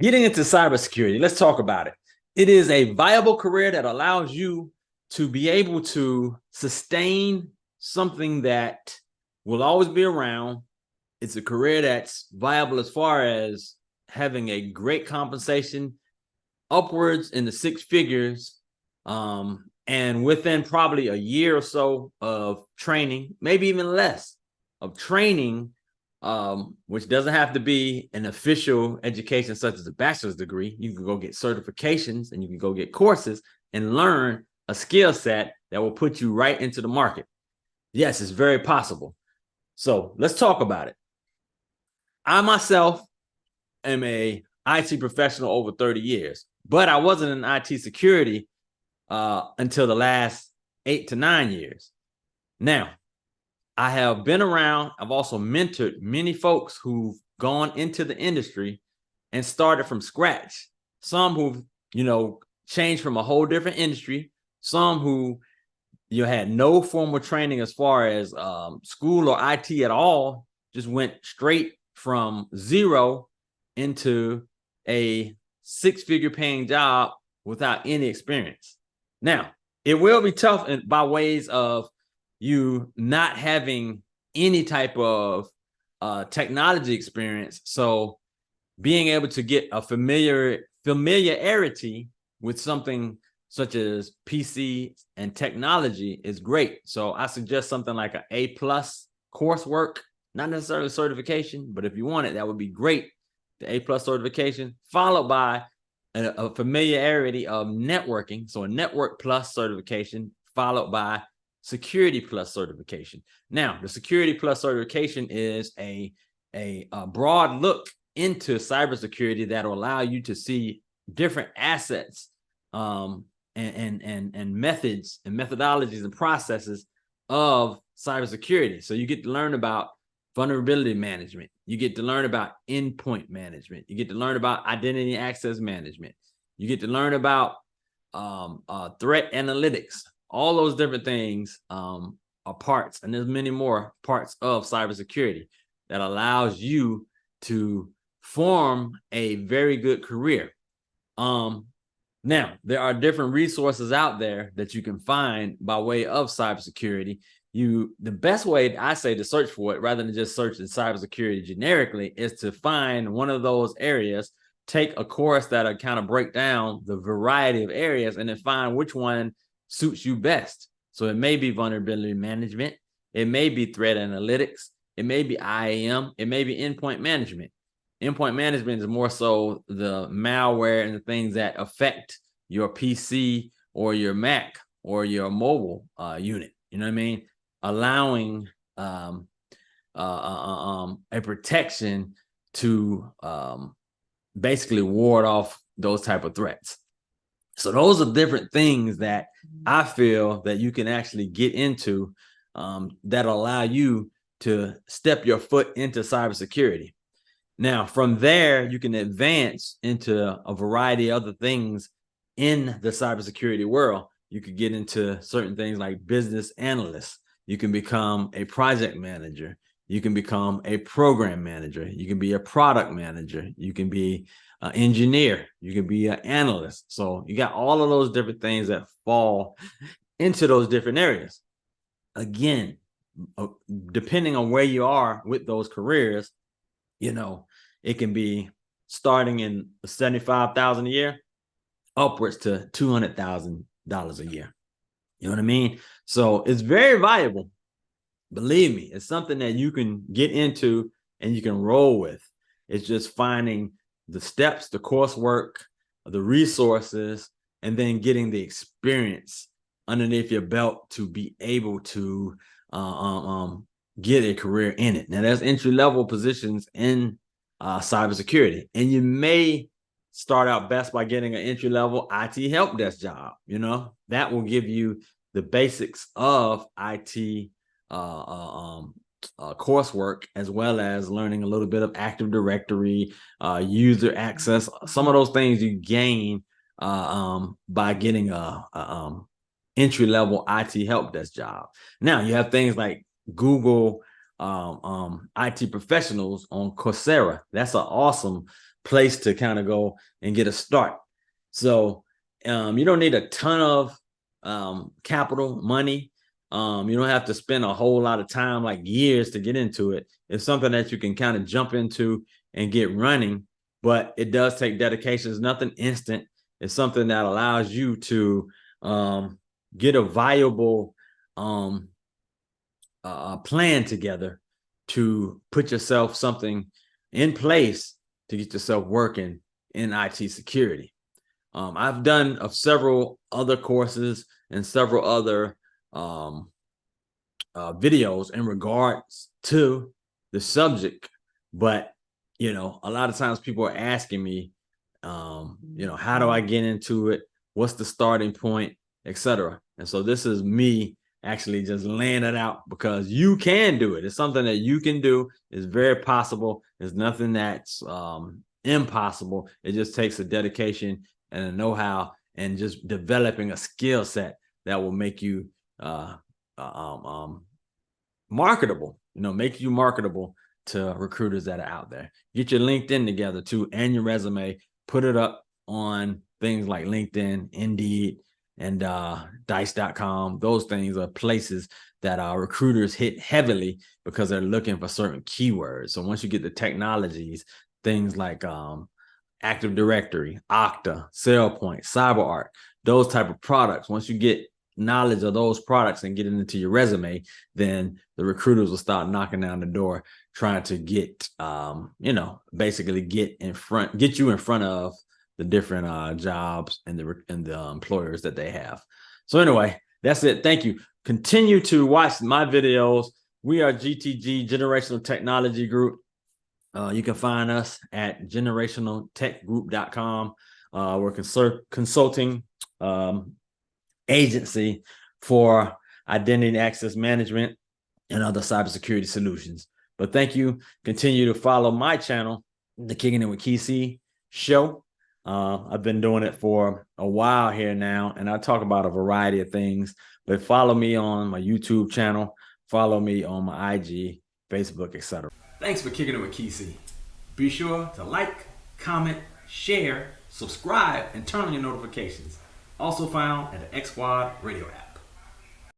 Getting into cybersecurity, let's talk about it. It is a viable career that allows you to be able to sustain something that will always be around. It's a career that's viable as far as having a great compensation, upwards in the six figures, and within probably a year or so of training, maybe even less of training, which doesn't have to be an official education such as a bachelor's degree. You can go get certifications and you can go get courses and learn a skill set that will put you right into the market. Yes, it's very possible. So let's talk about it. I myself am a IT professional over 30 years, but I wasn't in IT security until the last 8 to 9 years. Now, I have been around. I've also mentored many folks who've gone into the industry and started from scratch. Some who've, changed from a whole different industry. Some who had no formal training as far as school or IT at all, just went straight from zero into a six-figure paying job without any experience. Now, it will be tough by ways of you not having any type of technology experience. So being able to get a familiarity with something such as PC and technology is great. So I suggest something like an A+ coursework, not necessarily certification, but if you want it, that would be great. The A+ certification followed by a familiarity of networking. So a Network Plus certification followed by Security Plus certification. Now, the Security Plus certification is a broad look into cybersecurity that will allow you to see different assets and methods and methodologies and processes of cybersecurity. So you get to learn about vulnerability management. You get to learn about endpoint management. You get to learn about identity access management. You get to learn about threat analytics. All those different things are parts, and there's many more parts of cybersecurity that allows you to form a very good career. Now, there are different resources out there that you can find by way of cybersecurity. The best way I say to search for it, rather than just searching cybersecurity generically, is to find one of those areas, take a course that'll kind of break down the variety of areas, and then find which one suits you best. So it may be vulnerability management, it may be threat analytics, it may be IAM, it may be endpoint management. Endpoint management is more so the malware and the things that affect your PC or your Mac or your mobile unit. You know what I mean? Allowing a protection to basically ward off those type of threats. So those are different things that I feel that you can actually get into that allow you to step your foot into cybersecurity. Now, from there, you can advance into a variety of other things in the cybersecurity world. You could get into certain things like business analysts. You can become a project manager. You can become a program manager. You can be a product manager. You can be an engineer. You can be an analyst. So you got all of those different things that fall into those different areas. Again, depending on where you are with those careers, it can be starting in $75,000 a year, upwards to $200,000 a year. You know what I mean? So it's very valuable. Believe me, it's something that you can get into and you can roll with. It's just finding the steps, the coursework, the resources, and then getting the experience underneath your belt to be able to get a career in it. Now, there's entry-level positions in cybersecurity, and you may start out best by getting an entry-level IT help desk job. That will give you the basics of IT coursework, as well as learning a little bit of Active Directory, user access. Some of those things you gain by getting a entry-level IT help desk job. Now, you have things like Google IT professionals on Coursera. That's an awesome place to kind of go and get a start. So you don't need a ton of capital money. You don't have to spend a whole lot of time, like years, to get into it. It's something that you can kind of jump into and get running, but it does take dedication. It's nothing instant. It's something that allows you to get a viable plan together to put yourself something in place to get yourself working in IT security. I've done several other courses and several other videos in regards to the subject, but a lot of times people are asking me, how do I get into it? What's the starting point, etc. And so this is me actually just laying it out, because you can do it. It's something that you can do. It's very possible. There's nothing that's impossible. It just takes a dedication and a know-how and just developing a skill set that will make you marketable, make you marketable to recruiters that are out there. Get your LinkedIn together too, and your resume. Put it up on things like LinkedIn, Indeed, and dice.com. Those things are places that our recruiters hit heavily because they're looking for certain keywords. So once you get the technologies, things like Active Directory, Okta, SailPoint, CyberArk, those type of products, once you get knowledge of those products and get it into your resume, then the recruiters will start knocking down the door, trying to get basically get you in front of the different jobs and the employers that they have. So anyway, that's it. Thank you. Continue to watch my videos. We are GTG, Generational Technology Group. You can find us at generationaltechgroup.com. We're consulting agency for identity and access management and other cybersecurity solutions. But thank you. Continue to follow my channel, the Kicking It with KC show. I've been doing it for a while here now, and I talk about a variety of things. But follow me on my YouTube channel. Follow me on my IG, Facebook, etc. Thanks for Kicking It with KC. Be sure to like, comment, share, subscribe, and turn on your notifications. Also found at the X Squad radio app.